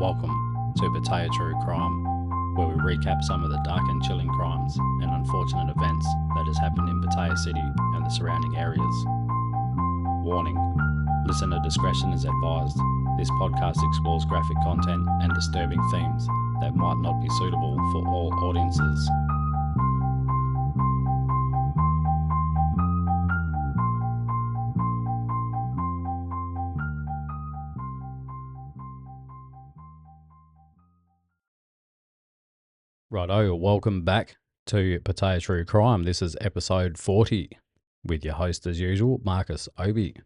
Welcome to Pattaya True Crime, where we recap some of the dark and chilling crimes and unfortunate events that has happened in Pattaya City and the surrounding areas. Warning: listener discretion is advised. This podcast explores graphic content and disturbing themes that might not be suitable for all audiences. Righto, welcome back to Pattaya True Crime. This is episode 40 with your host as usual, Marcus Obi.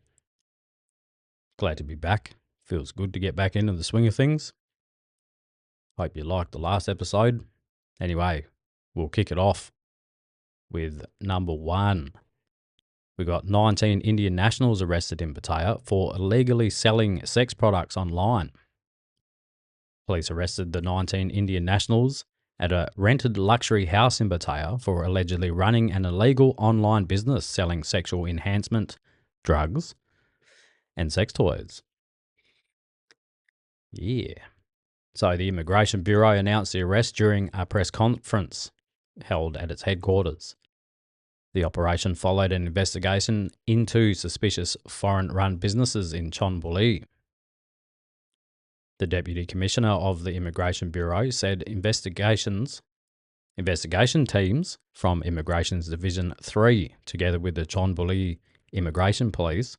Glad to be back. Feels good to get back into the swing of things. Hope you liked the last episode. Anyway, we'll kick it off with number 1. We got 19 Indian nationals arrested in Pattaya for illegally selling sex products online. Police arrested the 19 Indian nationals at a rented luxury house in Pattaya for allegedly running an illegal online business selling sexual enhancement, drugs, and sex toys. Yeah. So the Immigration Bureau announced the arrest during a press conference held at its headquarters. The operation followed an investigation into suspicious foreign-run businesses in Buoy. The Deputy Commissioner of the Immigration Bureau said investigation teams from Immigration's Division 3, together with the Buoy Immigration Police,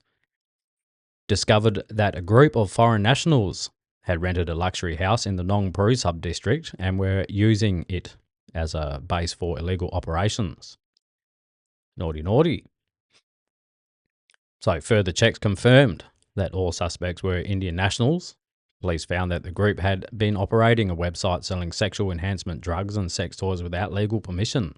discovered that a group of foreign nationals had rented a luxury house in the Nong Pru sub-district and were using it as a base for illegal operations. Naughty, naughty. So further checks confirmed that all suspects were Indian nationals. Police found that the group had been operating a website selling sexual enhancement drugs and sex toys without legal permission.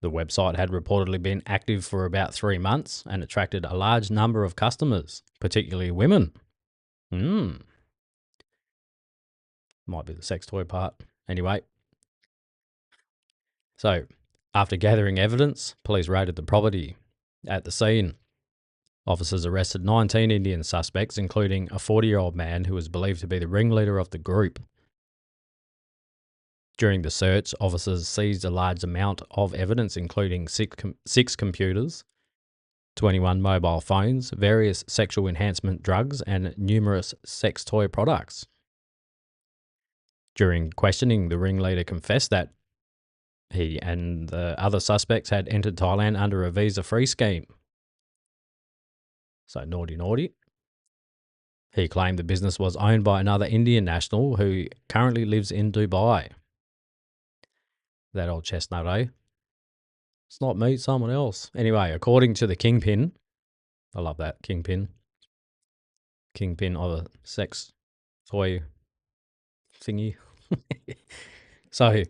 The website had reportedly been active for about 3 months and attracted a large number of customers, particularly women. Might be the sex toy part. Anyway. So, after gathering evidence, police raided the property. At the scene, officers arrested 19 Indian suspects, including a 40-year-old man who was believed to be the ringleader of the group. During the search, officers seized a large amount of evidence, including six computers, 21 mobile phones, various sexual enhancement drugs, and numerous sex toy products. During questioning, the ringleader confessed that he and the other suspects had entered Thailand under a visa-free scheme. So naughty, naughty. He claimed the business was owned by another Indian national who currently lives in Dubai. That old chestnut, eh? It's not me, it's someone else. Anyway, according to the kingpin, I love that, kingpin of a sex toy thingy. So,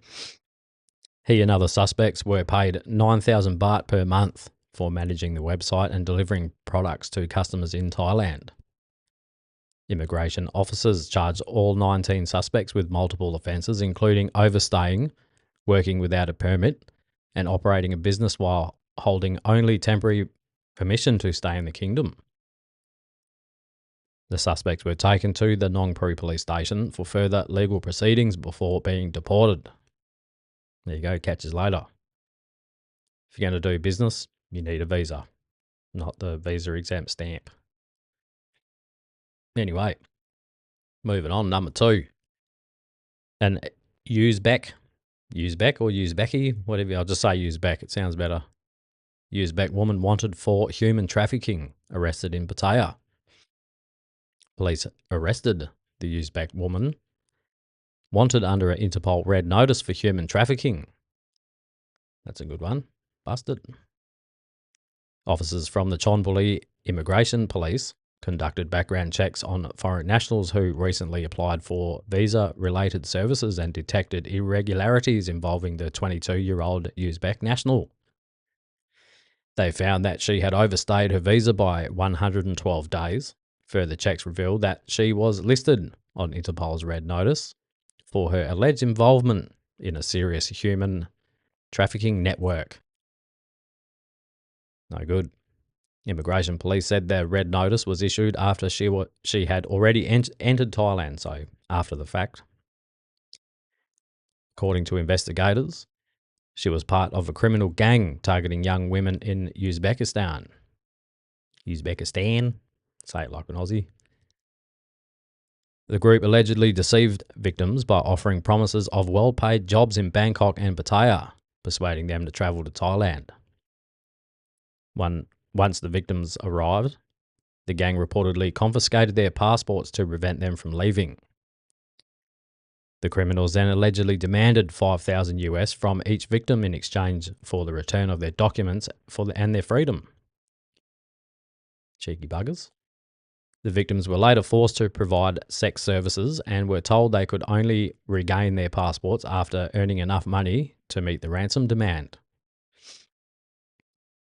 he and other suspects were paid 9,000 baht per month for managing the website and delivering products to customers in Thailand. Immigration officers charged all 19 suspects with multiple offences, including overstaying, working without a permit, and operating a business while holding only temporary permission to stay in the kingdom. The suspects were taken to the Nong Pru police station for further legal proceedings before being deported. There you go, catch us later. If you're going to do business, you need a visa, not the visa exempt stamp. Anyway, moving on, number 2. An Uzbek or Uzbeki, whatever, I'll just say Uzbek, it sounds better. Uzbek woman wanted for human trafficking, arrested in Pattaya. Police arrested the Uzbek woman, wanted under an Interpol red notice for human trafficking. That's a good one. Busted. Officers from the Buoy Immigration Police conducted background checks on foreign nationals who recently applied for visa-related services and detected irregularities involving the 22-year-old Uzbek national. They found that she had overstayed her visa by 112 days. Further checks revealed that she was listed on Interpol's red notice for her alleged involvement in a serious human trafficking network. No good. Immigration police said their red notice was issued after she had already entered Thailand, so after the fact. According to investigators, she was part of a criminal gang targeting young women in Uzbekistan. Uzbekistan? Say it like an Aussie. The group allegedly deceived victims by offering promises of well-paid jobs in Bangkok and Pattaya, persuading them to travel to Thailand. Once the victims arrived, the gang reportedly confiscated their passports to prevent them from leaving. The criminals then allegedly demanded 5,000 US from each victim in exchange for the return of their documents and their freedom. Cheeky buggers. The victims were later forced to provide sex services and were told they could only regain their passports after earning enough money to meet the ransom demand.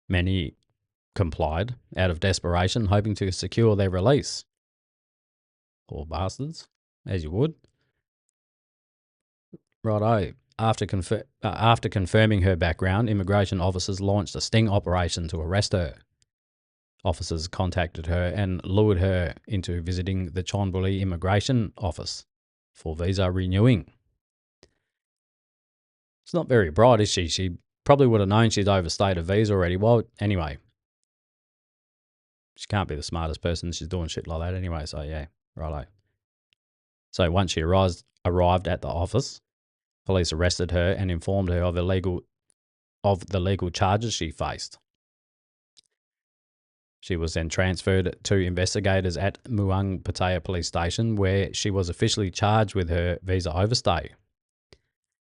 Many complied out of desperation, hoping to secure their release. Poor bastards, as you would. Righto. After confirming her background, immigration officers launched a sting operation to arrest her. Officers contacted her and lured her into visiting the Chonburi immigration office for visa renewing. It's not very bright, is she? She probably would have known she'd overstayed a visa already. Well, anyway, she can't be the smartest person. She's doing shit like that anyway, so yeah, righto. So once she arrived at the office, police arrested her and informed her of the legal charges she faced. She was then transferred to investigators at Muang Pattaya Police Station, where she was officially charged with her visa overstay.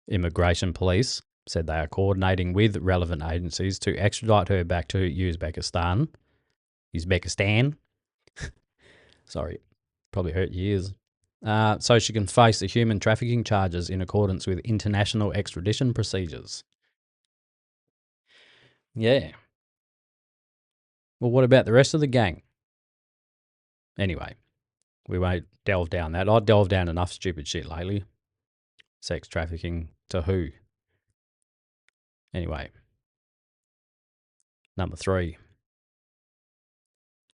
Immigration police said they are coordinating with relevant agencies to extradite her back to Uzbekistan. Sorry, probably hurt your ears. So she can face the human trafficking charges in accordance with international extradition procedures. Yeah. Well, what about the rest of the gang? Anyway, we won't delve down that. I've delved down enough stupid shit lately. Sex trafficking to who? Anyway. Number 3.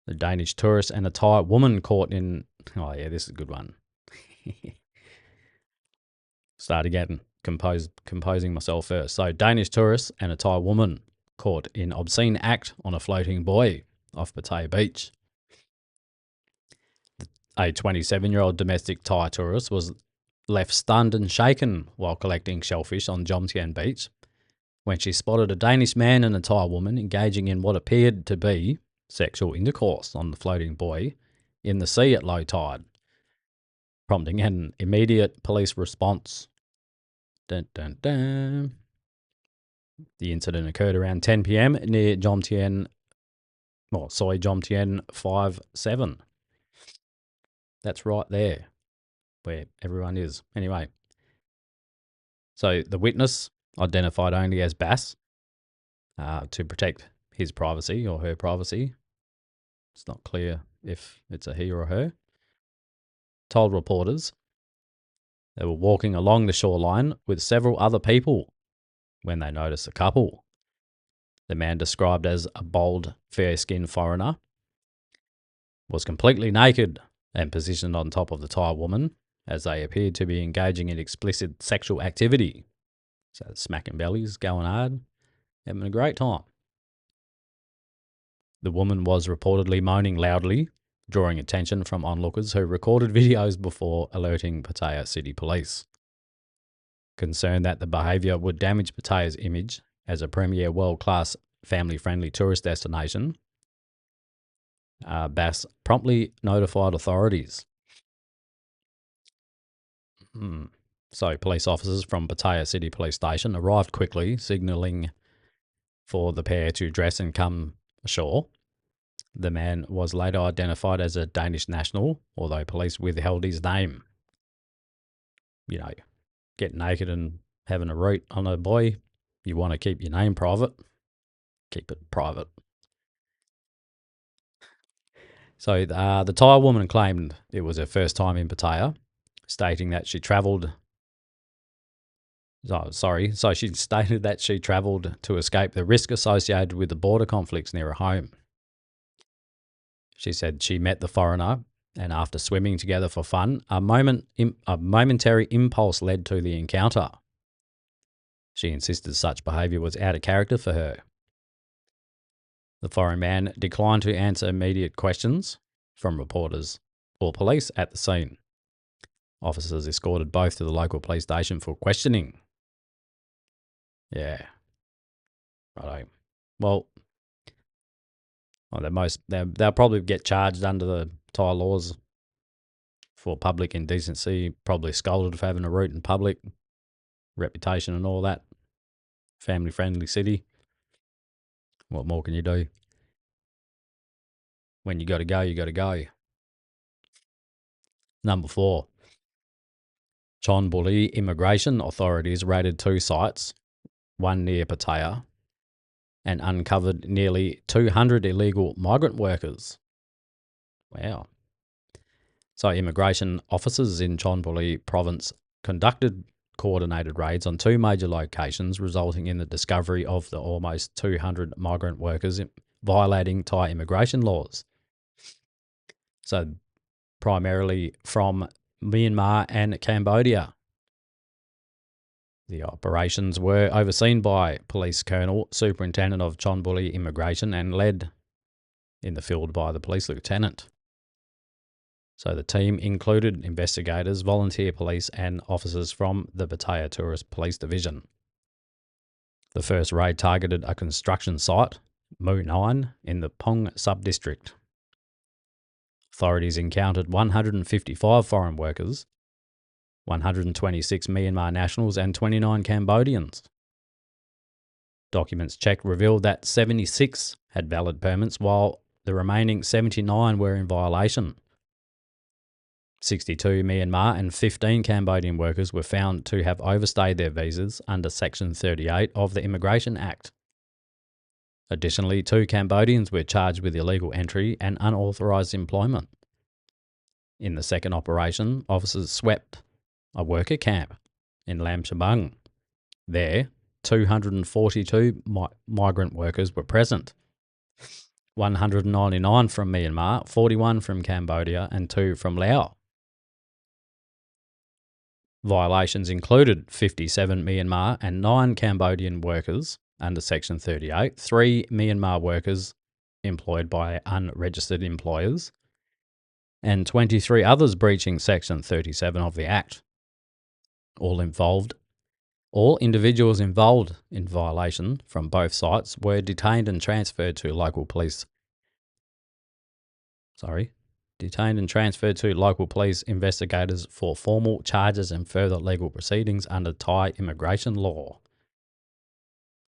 The Danish tourist and a Thai woman caught in... Oh, yeah, this is a good one. Start again. Composing myself first. So, Danish tourist and a Thai woman caught in obscene act on a floating buoy off Pattaya Beach. A 27-year-old domestic Thai tourist was left stunned and shaken while collecting shellfish on Jomtien Beach when she spotted a Danish man and a Thai woman engaging in what appeared to be sexual intercourse on the floating buoy in the sea at low tide, prompting an immediate police response. Dun, dun, dun. The incident occurred around 10 p.m. near Jomtien 57. That's right there, where everyone is. Anyway, so the witness, identified only as Bass, to protect his privacy or her privacy. It's not clear if it's a he or a her. Told reporters they were walking along the shoreline with several other people when they noticed a couple. The man, described as a bold, fair-skinned foreigner, was completely naked and positioned on top of the Thai woman as they appeared to be engaging in explicit sexual activity. So smacking bellies, going hard, having a great time. The woman was reportedly moaning loudly, drawing attention from onlookers who recorded videos before alerting Pattaya City Police. Concerned that the behaviour would damage Pattaya's image as a premier world-class family-friendly tourist destination, Bass promptly notified authorities. So police officers from Pattaya City Police Station arrived quickly, signalling for the pair to dress and come ashore. The man was later identified as a Danish national, although police withheld his name. You know, getting naked and having a root on a boy, you want to keep your name private, keep it private. So the Thai woman claimed it was her first time in Pattaya, stating that she travelled... So she stated that she travelled to escape the risk associated with the border conflicts near her home. She said she met the foreigner, and after swimming together for fun, a momentary impulse led to the encounter. She insisted such behaviour was out of character for her. The foreign man declined to answer immediate questions from reporters or police at the scene. Officers escorted both to the local police station for questioning. Yeah. Righto. Well, they'll probably get charged under the Thai laws for public indecency, probably scolded for having a root in public, reputation and all that. Family-friendly city. What more can you do? When you got to go, you got to go. Number 4. Chonburi immigration authorities raided 2 sites, one near Pattaya, and uncovered nearly 200 illegal migrant workers. Wow. So immigration officers in Chonburi province conducted coordinated raids on 2 major locations, resulting in the discovery of the almost 200 migrant workers violating Thai immigration laws. So primarily from Myanmar and Cambodia. The operations were overseen by Police Colonel, Superintendent of Chonburi Immigration, and led in the field by the Police Lieutenant. So the team included investigators, volunteer police, and officers from the Pattaya Tourist Police Division. The first raid targeted a construction site, Mu 9, in the Pong sub-district. Authorities encountered 155 foreign workers, 126 Myanmar nationals, and 29 Cambodians. Documents checked revealed that 76 had valid permits, while the remaining 79 were in violation. 62 Myanmar and 15 Cambodian workers were found to have overstayed their visas under Section 38 of the Immigration Act. Additionally, 2 Cambodians were charged with illegal entry and unauthorised employment. In the second operation, officers swept a worker camp in Lam Chabang. There, 242 migrant workers were present. 199 from Myanmar, 41 from Cambodia, and 2 from Laos. Violations included 57 Myanmar and 9 Cambodian workers under Section 38, 3 Myanmar workers employed by unregistered employers, and 23 others breaching Section 37 of the Act. All individuals involved in violation from both sites were detained and transferred to local police investigators for formal charges and further legal proceedings under Thai immigration law.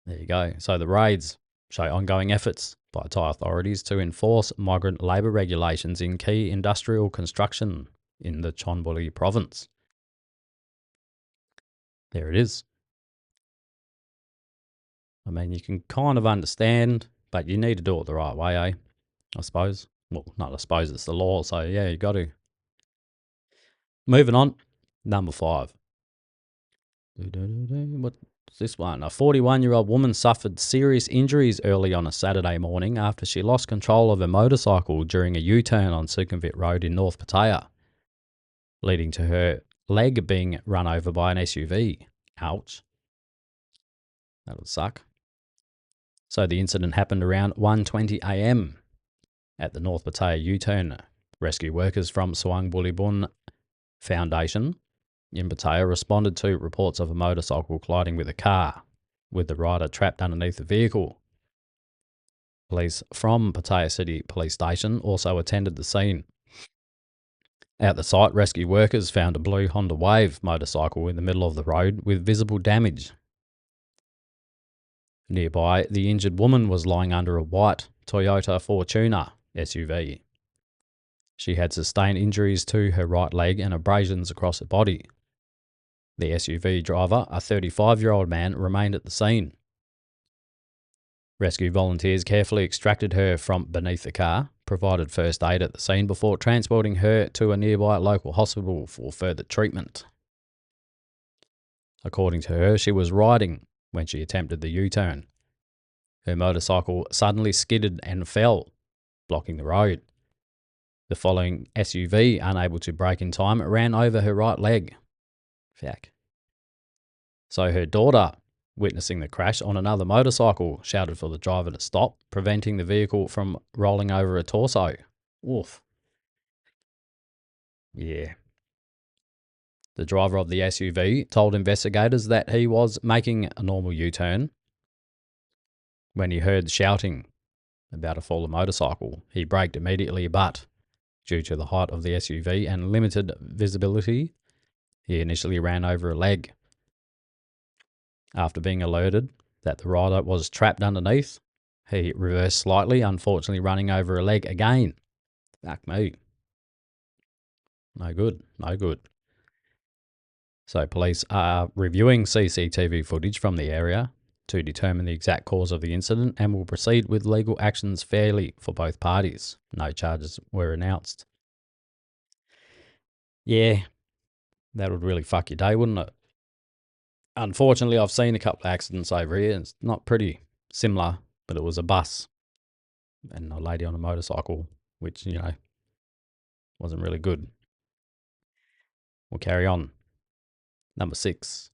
There you go. So the raids show ongoing efforts by Thai authorities to enforce migrant labour regulations in key industrial construction in the Chonburi province. There it is. I mean, you can kind of understand, but you need to do it the right way, I suppose. Well, not I suppose, it's the law, so yeah, you got to. Moving on, number 5. What's this one? A 41-year-old woman suffered serious injuries early on a Saturday morning after she lost control of her motorcycle during a U-turn on Sukhumvit Road in North Pattaya, leading to her leg being run over by an SUV. Ouch. That would suck. So the incident happened around 1:20 a.m. at the North Pattaya U-turn. Rescue workers from Suang Bulibun Foundation in Pattaya responded to reports of a motorcycle colliding with a car, with the rider trapped underneath the vehicle. Police from Pattaya City Police Station also attended the scene. At the site, rescue workers found a blue Honda Wave motorcycle in the middle of the road with visible damage. Nearby, the injured woman was lying under a white Toyota Fortuner SUV. She had sustained injuries to her right leg and abrasions across her body. The SUV driver, a 35-year-old man, remained at the scene. Rescue volunteers carefully extracted her from beneath the car, provided first aid at the scene before transporting her to a nearby local hospital for further treatment. According to her, she was riding when she attempted the U-turn. Her motorcycle suddenly skidded and fell, blocking the road. The following SUV, unable to brake in time, ran over her right leg. Fuck. So her daughter, witnessing the crash on another motorcycle, shouted for the driver to stop, preventing the vehicle from rolling over her torso. Oof. Yeah. The driver of the SUV told investigators that he was making a normal U-turn when he heard shouting about a fallen motorcycle. He braked immediately, but due to the height of the SUV and limited visibility, he initially ran over a leg. After being alerted that the rider was trapped underneath, he reversed slightly, unfortunately running over a leg again. Fuck me. No good, no good. So police are reviewing CCTV footage from the area to determine the exact cause of the incident and will proceed with legal actions fairly for both parties. No charges were announced. Yeah, that would really fuck your day, wouldn't it? Unfortunately, I've seen a couple of accidents over here. It's not pretty similar, but it was a bus and a lady on a motorcycle, which, wasn't really good. We'll carry on. Number 6.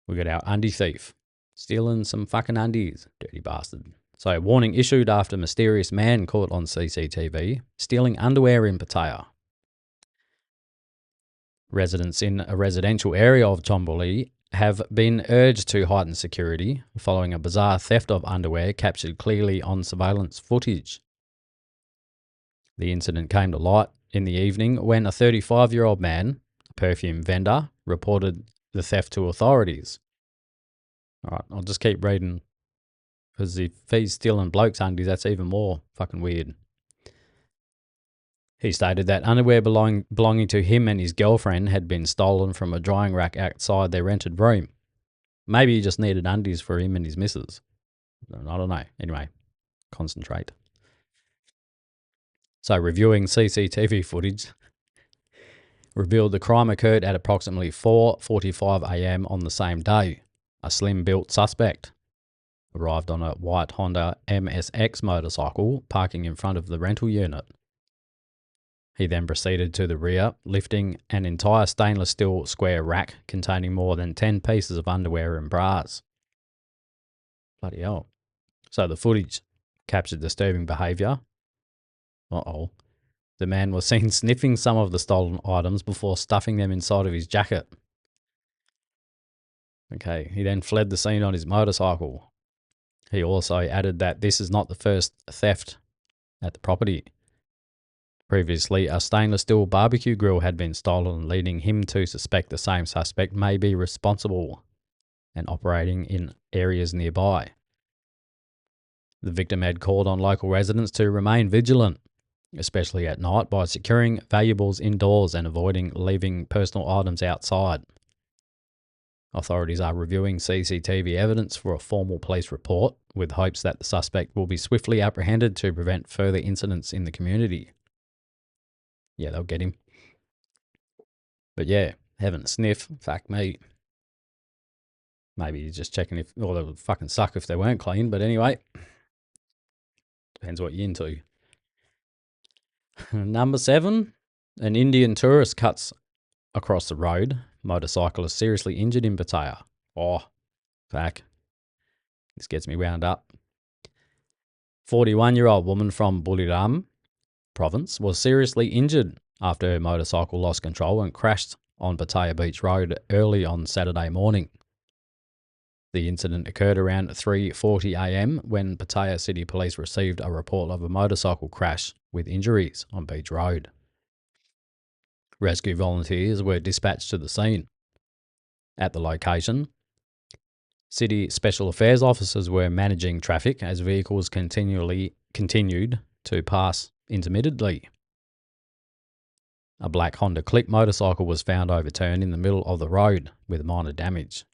We got our undie thief. Stealing some fucking undies. Dirty bastard. So, warning issued after mysterious man caught on CCTV stealing underwear in Pattaya. Residents in a residential area of Buoy have been urged to heighten security following a bizarre theft of underwear captured clearly on surveillance footage. The incident came to light in the evening when a 35-year-old man, a perfume vendor, reported the theft to authorities. All right, I'll just keep reading because if he's stealing blokes' undies, that's even more fucking weird. He stated that underwear belonging to him and his girlfriend had been stolen from a drying rack outside their rented room. Maybe he just needed undies for him and his missus. I don't know. Anyway, concentrate. So, reviewing CCTV footage revealed the crime occurred at approximately 4:45 a.m. on the same day. A slim-built suspect arrived on a white Honda MSX motorcycle parking in front of the rental unit. He then proceeded to the rear, lifting an entire stainless steel square rack containing more than 10 pieces of underwear and bras. Bloody hell. So the footage captured disturbing behaviour. Uh-oh. The man was seen sniffing some of the stolen items before stuffing them inside of his jacket. Okay, he then fled the scene on his motorcycle. He also added that this is not the first theft at the property. Previously, a stainless steel barbecue grill had been stolen, leading him to suspect the same suspect may be responsible and operating in areas nearby. The victim had called on local residents to remain vigilant, especially at night, by securing valuables indoors and avoiding leaving personal items outside. Authorities are reviewing CCTV evidence for a formal police report, with hopes that the suspect will be swiftly apprehended to prevent further incidents in the community. Yeah, they'll get him. But yeah, having a sniff, fuck me. Maybe he's just checking if, or they would fucking suck if they weren't clean, but anyway. Depends what you're into. Number 7, an Indian tourist cuts across the road. Motorcyclist seriously injured in Pattaya. Oh, fuck. This gets me wound up. 41-year-old woman from Buoy province was seriously injured after her motorcycle lost control and crashed on Pattaya Beach Road early on Saturday morning. The incident occurred around 3:40 a.m. when Pattaya City Police received a report of a motorcycle crash with injuries on Beach Road. Rescue volunteers were dispatched to the scene. At the location, City Special Affairs officers were managing traffic as vehicles continued to pass intermittently. A black Honda Click motorcycle was found overturned in the middle of the road with minor damage.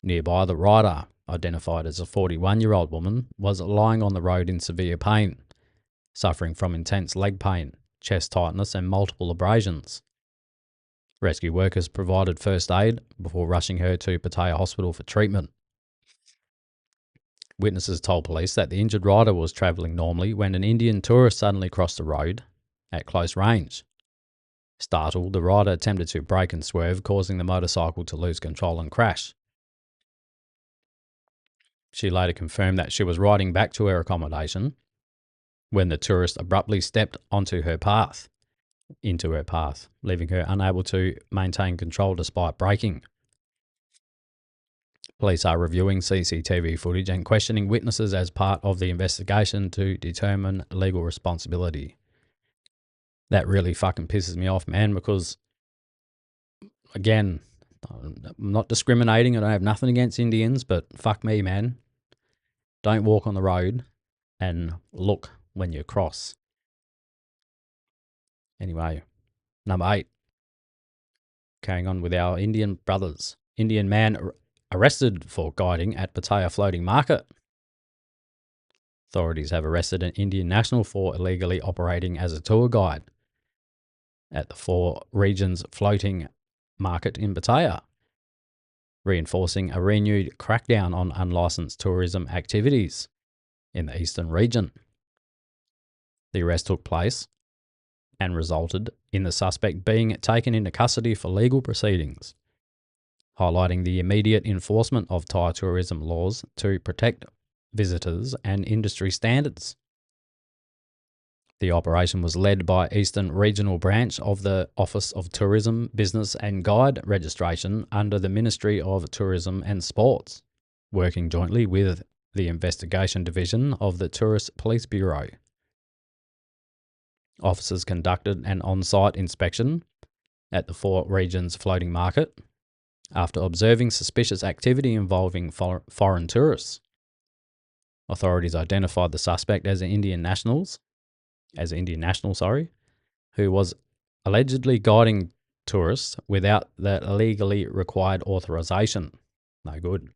Nearby, the rider, identified as a 41-year-old woman, was lying on the road in severe pain, suffering from intense leg pain, chest tightness and multiple abrasions. Rescue workers provided first aid before rushing her to Pattaya Hospital for treatment. Witnesses told police that the injured rider was travelling normally when an Indian tourist suddenly crossed the road at close range. Startled, the rider attempted to brake and swerve, causing the motorcycle to lose control and crash. She later confirmed that she was riding back to her accommodation when the tourist abruptly stepped into her path, leaving her unable to maintain control despite braking. Police are reviewing CCTV footage and questioning witnesses as part of the investigation to determine legal responsibility. That really fucking pisses me off, man, because, again, I'm not discriminating. I don't have nothing against Indians, but fuck me, man. Don't walk on the road and look when you cross. Anyway, number 8. Carrying on with our Indian brothers. Indian man arrested for guiding at Pattaya floating market. Authorities have arrested an Indian national for illegally operating as a tour guide at the Four Regions floating market in Pattaya, reinforcing a renewed crackdown on unlicensed tourism activities in the eastern region. The arrest took place and resulted in the suspect being taken into custody for legal proceedings, highlighting the immediate enforcement of Thai tourism laws to protect visitors and industry standards. The operation was led by Eastern Regional Branch of the Office of Tourism, Business and Guide Registration under the Ministry of Tourism and Sports, working jointly with the Investigation Division of the Tourist Police Bureau. Officers conducted an on-site inspection at the Four Regions floating market after observing suspicious activity involving foreign tourists. Authorities identified the suspect as an Indian national, who was allegedly guiding tourists without the legally required authorization. No good.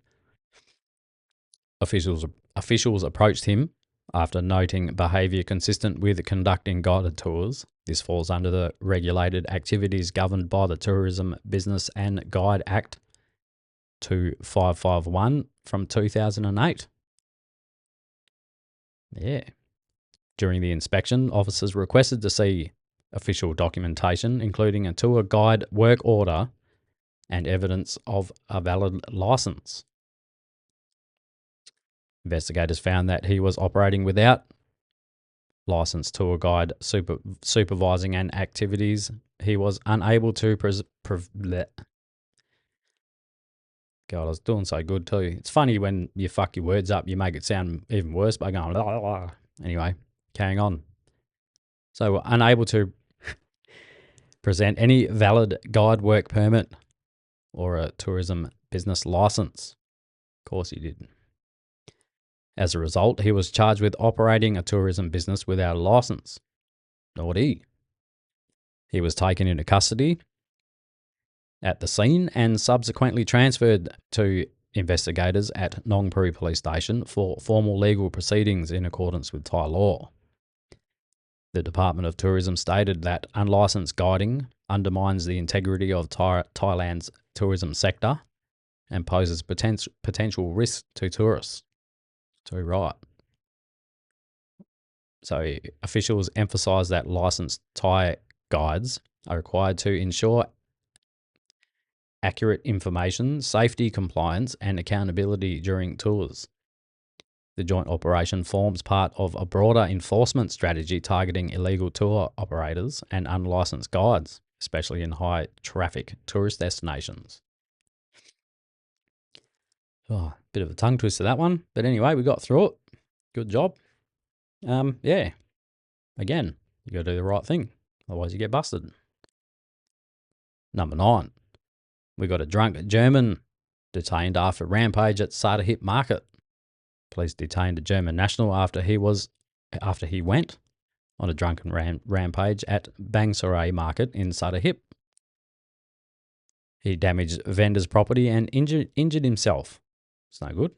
Officials approached him after noting behaviour consistent with conducting guided tours. This falls under the regulated activities governed by the Tourism Business and Guide Act 2551 from 2008. Yeah. During the inspection, officers requested to see official documentation, including a tour guide work order and evidence of a valid licence. Investigators found that he was operating without licensed tour guide supervising and activities. He was unable to God, I was doing so good too. It's funny when you fuck your words up, you make it sound even worse by going, blah, blah, blah. Anyway, carrying on. So unable to present any valid guide work permit or a tourism business license. Of course he did. As a result, he was charged with operating a tourism business without a license. Naughty. He was taken into custody at the scene and subsequently transferred to investigators at Nong Pru Police Station for formal legal proceedings in accordance with Thai law. The Department of Tourism stated that unlicensed guiding undermines the integrity of Thailand's tourism sector and poses potential risk to tourists. So right. So officials emphasise that licensed Thai guides are required to ensure accurate information, safety, compliance and accountability during tours. The joint operation forms part of a broader enforcement strategy targeting illegal tour operators and unlicensed guides, especially in high-traffic tourist destinations. Oh, bit of a tongue twister that one. But anyway, we got through it. Good job. Yeah. Again, you got to do the right thing. Otherwise you get busted. Number 9. We got a drunk German detained after rampage at Sadahip Market. Police detained a German national after he went on a drunken rampage at Bangsarai Market in Sadahip. He damaged vendors' property and injured himself. It's no good.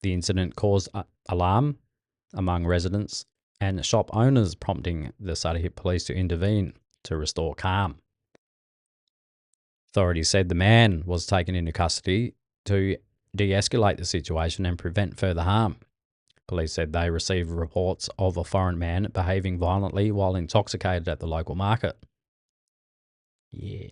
The incident caused alarm among residents and shop owners, prompting the Sadahip police to intervene to restore calm. Authorities said the man was taken into custody to de-escalate the situation and prevent further harm. Police said they received reports of a foreign man behaving violently while intoxicated at the local market. Yeah.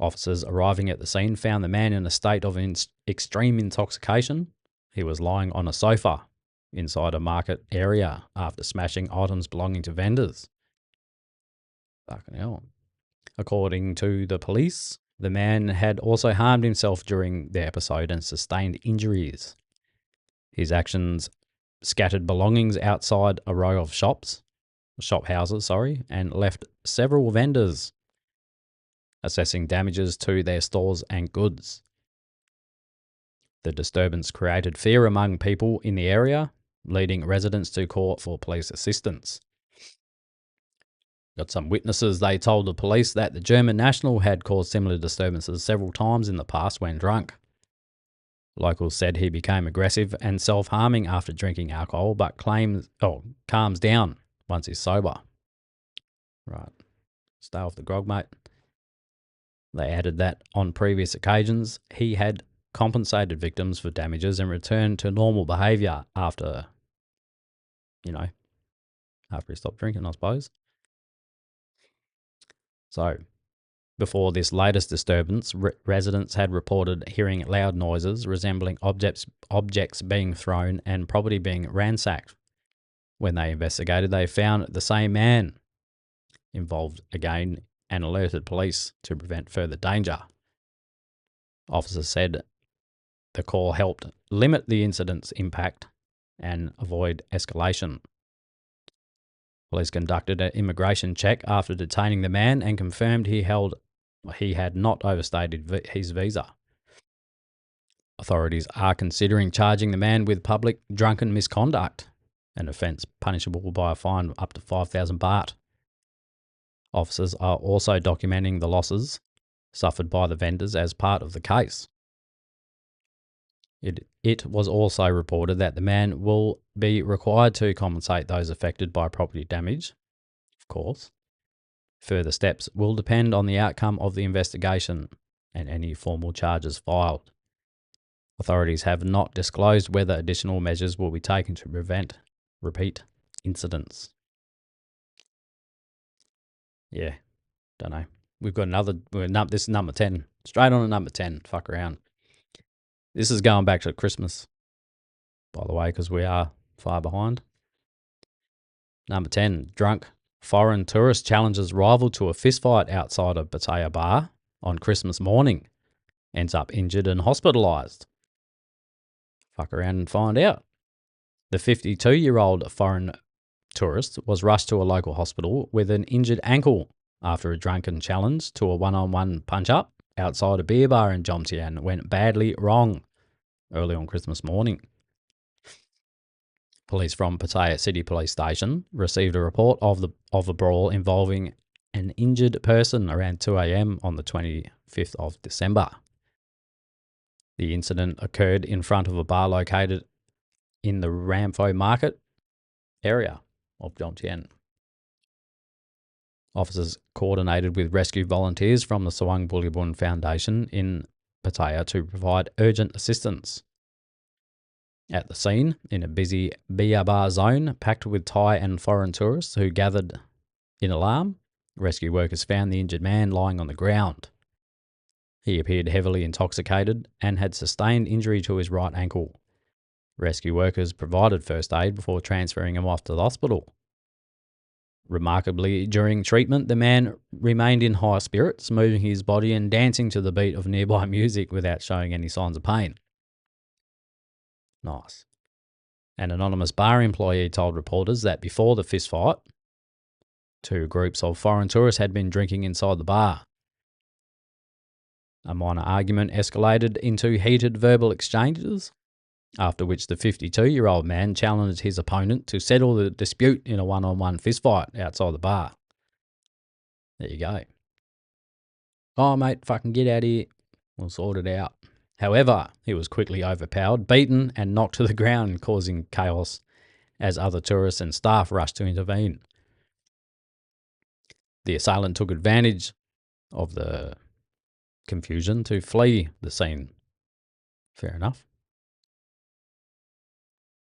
Officers arriving at the scene found the man in a state of extreme intoxication. He was lying on a sofa inside a market area after smashing items belonging to vendors. Fucking hell. According to the police, the man had also harmed himself during the episode and sustained injuries. His actions scattered belongings outside a row of shop houses, and left several vendors assessing damages to their stores and goods. The disturbance created fear among people in the area, leading residents to call for police assistance. Got some witnesses. They told the police that the German national had caused similar disturbances several times in the past when drunk. Locals said he became aggressive and self-harming after drinking alcohol, but calms down once he's sober. Right. Stay off the grog, mate. They added that on previous occasions, he had compensated victims for damages and returned to normal behaviour after he stopped drinking, I suppose. So, before this latest disturbance, residents had reported hearing loud noises resembling objects being thrown and property being ransacked. When they investigated, they found the same man involved again and alerted police to prevent further danger. Officers said the call helped limit the incident's impact and avoid escalation. Police conducted an immigration check after detaining the man and confirmed he had not overstayed his visa. Authorities are considering charging the man with public drunken misconduct, an offence punishable by a fine up to 5,000 baht. Officers are also documenting the losses suffered by the vendors as part of the case. It was also reported that the man will be required to compensate those affected by property damage, of course. Further steps will depend on the outcome of the investigation and any formal charges filed. Authorities have not disclosed whether additional measures will be taken to prevent repeat incidents. Yeah, don't know. We've got this is number 10. Straight on to number 10. Fuck around. This is going back to Christmas, by the way, because we are far behind. Number 10. Drunk foreign tourist challenges rival to a fistfight outside of Pattaya bar on Christmas morning. Ends up injured and hospitalised. Fuck around and find out. The 52-year-old foreign tourist was rushed to a local hospital with an injured ankle after a drunken challenge to a one-on-one punch-up outside a beer bar in Jomtien went badly wrong early on Christmas morning. Police from Pattaya City Police Station received a report of a brawl involving an injured person around 2 a.m. on the 25th of December. The incident occurred in front of a bar located in the Rampho Market area of Jomtien. Officers coordinated with rescue volunteers from the Sawang Bulibun Foundation in Pattaya to provide urgent assistance. At the scene, in a busy beer bar zone packed with Thai and foreign tourists who gathered in alarm, rescue workers found the injured man lying on the ground. He appeared heavily intoxicated and had sustained injury to his right ankle. Rescue workers provided first aid before transferring him off to the hospital. Remarkably, during treatment, the man remained in high spirits, moving his body and dancing to the beat of nearby music without showing any signs of pain. Nice. An anonymous bar employee told reporters that before the fistfight, two groups of foreign tourists had been drinking inside the bar. A minor argument escalated into heated verbal exchanges, after which the 52-year-old man challenged his opponent to settle the dispute in a one-on-one fistfight outside the bar. There you go. Oh, mate, fucking get out of here. We'll sort it out. However, he was quickly overpowered, beaten, and knocked to the ground, causing chaos as other tourists and staff rushed to intervene. The assailant took advantage of the confusion to flee the scene. Fair enough.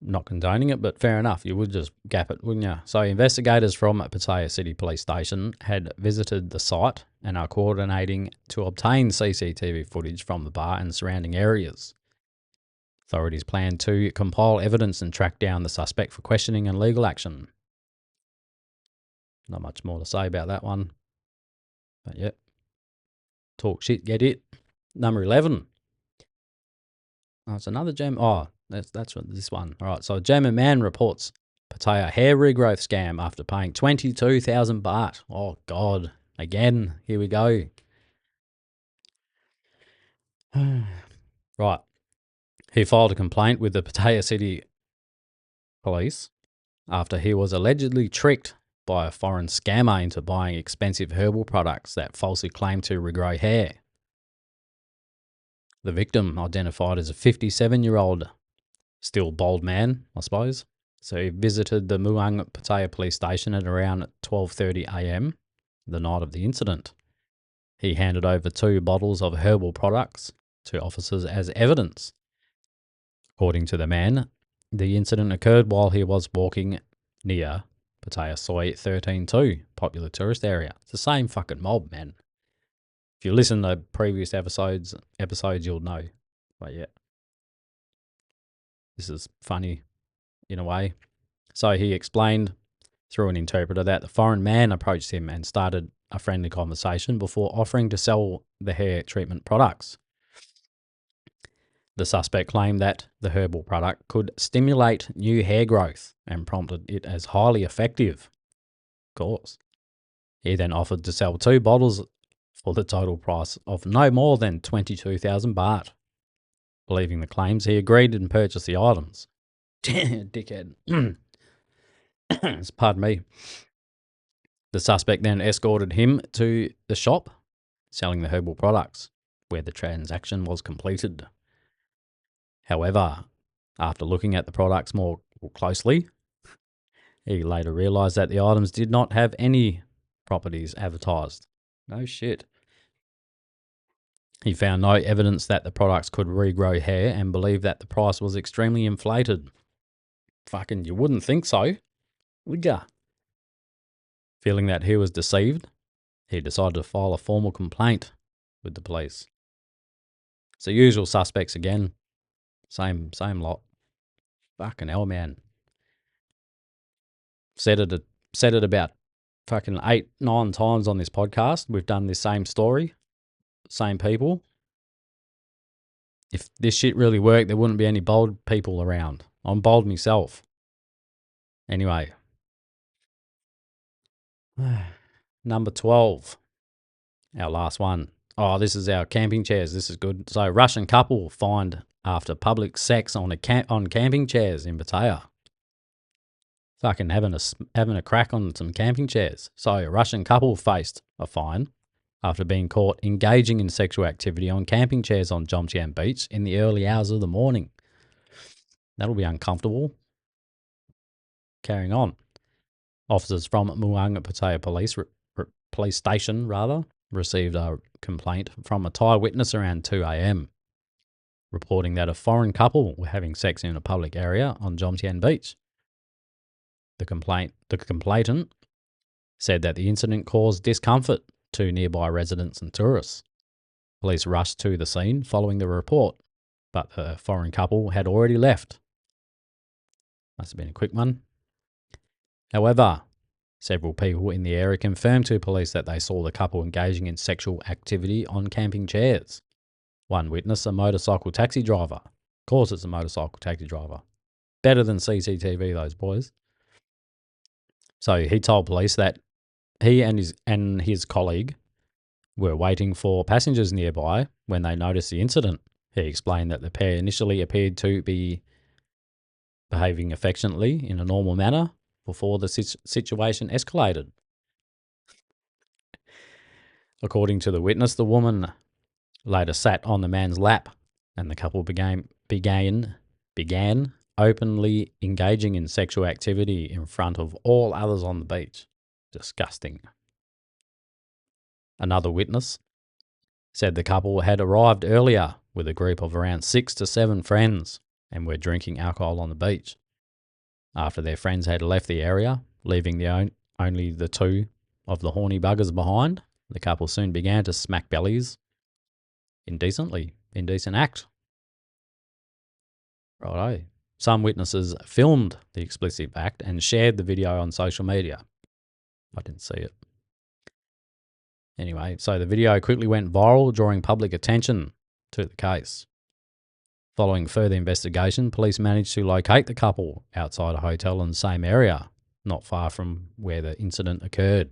Not condoning it, but fair enough. You would just gap it, wouldn't you? So investigators from Pattaya City Police Station had visited the site and are coordinating to obtain CCTV footage from the bar and surrounding areas. Authorities plan to compile evidence and track down the suspect for questioning and legal action. Not much more to say about that one. But yep. Talk shit, get it. Number 11. Oh, it's another gem. Oh, that's what this one. All right. So a German man reports Pattaya hair regrowth scam after paying 22,000 baht. Oh God. Again. Here we go. Right. He filed a complaint with the Pattaya City Police after he was allegedly tricked by a foreign scammer into buying expensive herbal products that falsely claimed to regrow hair. The victim, identified as a 57-year-old, still bald man, I suppose. So he visited the Muang Pattaya police station at around 12:30 a.m. the night of the incident. He handed over 2 bottles of herbal products to officers as evidence. According to the man, the incident occurred while he was walking near Pattaya Soi 13-2, popular tourist area. It's the same fucking mob, man. If you listen to previous episodes you'll know. But yeah, this is funny in a way. So he explained through an interpreter that the foreign man approached him and started a friendly conversation before offering to sell the hair treatment products. The suspect claimed that the herbal product could stimulate new hair growth and prompted it as highly effective. Of course. He then offered to sell 2 bottles for the total price of no more than 22,000 baht. Believing the claims, he agreed and purchased the items. Dickhead. Pardon me. The suspect then escorted him to the shop selling the herbal products, where the transaction was completed. However, after looking at the products more closely, he later realised that the items did not have any properties advertised. No shit. He found no evidence that the products could regrow hair and believed that the price was extremely inflated. Fucking, you wouldn't think so, would ya? Feeling that he was deceived, he decided to file a formal complaint with the police. It's the usual suspects again. Same lot. Fucking hell, man. Said it about fucking 8-9 times on this podcast. We've done this same story. Same people. If this shit really worked, there wouldn't be any bold people around. I'm bold myself. Anyway. Number 12. Our last one. Oh, this is our camping chairs. This is good. So, Russian couple fined after public sex on camping chairs in Pattaya. Fucking having a crack on some camping chairs. So, a Russian couple faced a fine after being caught engaging in sexual activity on camping chairs on Jomtien Beach in the early hours of the morning. That'll be uncomfortable. Carrying on. Officers from Muang Pattaya Police Station received a complaint from a Thai witness around 2 a.m. reporting that a foreign couple were having sex in a public area on Jomtien Beach. The complainant said that the incident caused discomfort to nearby residents and tourists. Police rushed to the scene following the report, but the foreign couple had already left. Must have been a quick one. However, several people in the area confirmed to police that they saw the couple engaging in sexual activity on camping chairs. One witness, a motorcycle taxi driver. Of course it's a motorcycle taxi driver. Better than CCTV, those boys. So he told police that he and his colleague were waiting for passengers nearby when they noticed the incident. He explained that the pair initially appeared to be behaving affectionately in a normal manner before the situation escalated. According to the witness, the woman later sat on the man's lap and the couple began openly engaging in sexual activity in front of all others on the beach. Disgusting. Another witness said the couple had arrived earlier with a group of around 6 to 7 friends and were drinking alcohol on the beach. After their friends had left the area, leaving only the two of the horny buggers behind, the couple soon began to smack bellies indecently. Indecent act. Righto. Some witnesses filmed the explicit act and shared the video on social media. I didn't see it. Anyway, so the video quickly went viral, drawing public attention to the case. Following further investigation, police managed to locate the couple outside a hotel in the same area, not far from where the incident occurred.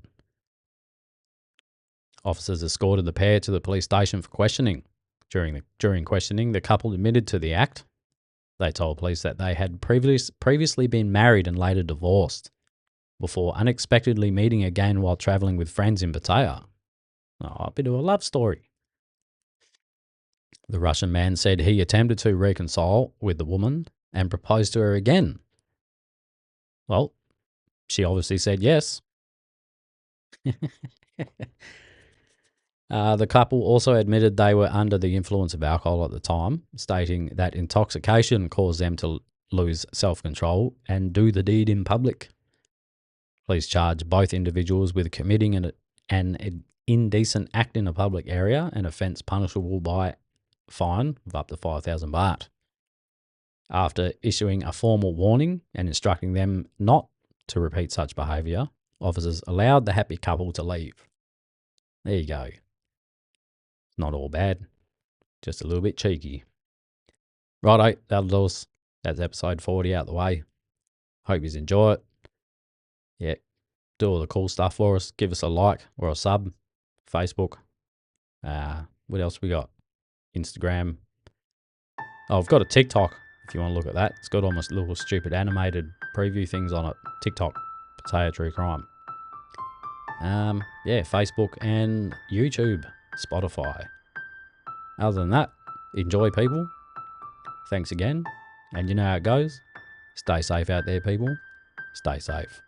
Officers escorted the pair to the police station for questioning. During questioning, the couple admitted to the act. They told police that they had previously been married and later divorced, before unexpectedly meeting again while travelling with friends in Pattaya. Oh, a bit of a love story. The Russian man said he attempted to reconcile with the woman and proposed to her again. Well, she obviously said yes. The couple also admitted they were under the influence of alcohol at the time, stating that intoxication caused them to lose self-control and do the deed in public. Police charged both individuals with committing an indecent act in a public area, an offence punishable by fine of up to 5,000 baht. After issuing a formal warning and instructing them not to repeat such behaviour, officers allowed the happy couple to leave. There you go. Not all bad, just a little bit cheeky. Righto, that'll do us. That's episode 40 out the way. Hope you enjoy it. Yeah, do all the cool stuff for us. Give us a like or a sub. Facebook. What else we got? Instagram. Oh, I've got a TikTok if you want to look at that. It's got almost little stupid animated preview things on it. TikTok, Pattaya True Crime. Yeah, Facebook and YouTube, Spotify. Other than that, enjoy, people. Thanks again. And you know how it goes. Stay safe out there, people. Stay safe.